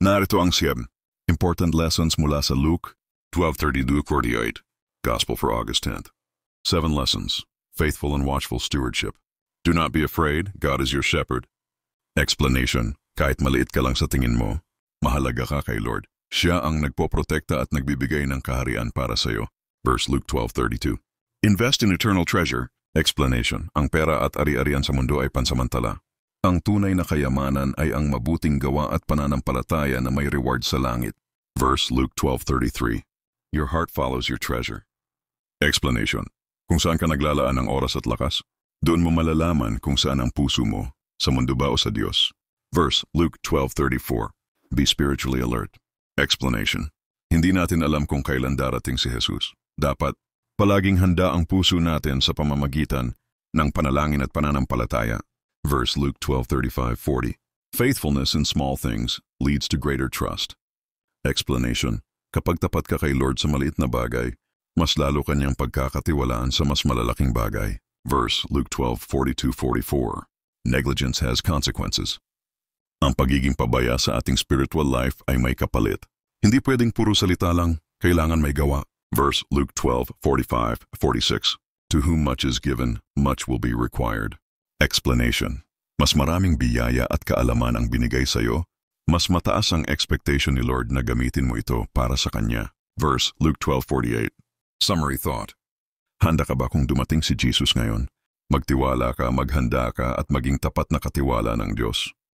Narito ang 7 important lessons mula sa Luke 12:32-48, Gospel for August 10th. 7 lessons, faithful and watchful stewardship. Do not be afraid, God is your shepherd. Explanation, kahit maliit ka lang sa tingin mo, mahalaga ka kay Lord. Siya ang nagpoprotekta at nagbibigay ng kaharian para sa iyo. Verse Luke 12:32. Invest in eternal treasure. Explanation, ang pera at ari-arian sa mundo ay pansamantala. Ang tunay na kayamanan ay ang mabuting gawa at pananampalataya na may reward sa langit. Verse Luke 12:33. Your heart follows your treasure. Explanation, kung saan ka naglalaan ng oras at lakas, doon mo malalaman kung saan ang puso mo, sa mundo ba o sa Diyos. Verse Luke 12:34. Be spiritually alert. Explanation, hindi natin alam kung kailan darating si Jesus. Dapat palaging handa ang puso natin sa pamamagitan ng panalangin at pananampalataya. Verse Luke 12:35-40. Faithfulness in small things leads to greater trust. Explanation, kapag tapat ka kay Lord sa maliit na bagay, mas lalo kanyang pagkakatiwalaan sa mas malalaking bagay. Verse Luke 12:42-44. Negligence has consequences. Ang pagiging pabaya sa ating spiritual life ay may kapalit. Hindi pwedeng puro salita lang, kailangan may gawa. Verse Luke 12:45-46. To whom much is given, much will be required. Explanation, mas maraming biyaya at kaalaman ang binigay sa iyo, mas mataas ang expectation ni Lord na gamitin mo ito para sa Kanya. Verse Luke 12:48. Summary thought. Handa ka ba kung dumating si Jesus ngayon? Magtiwala ka, maghanda ka at maging tapat na katiwala ng Diyos.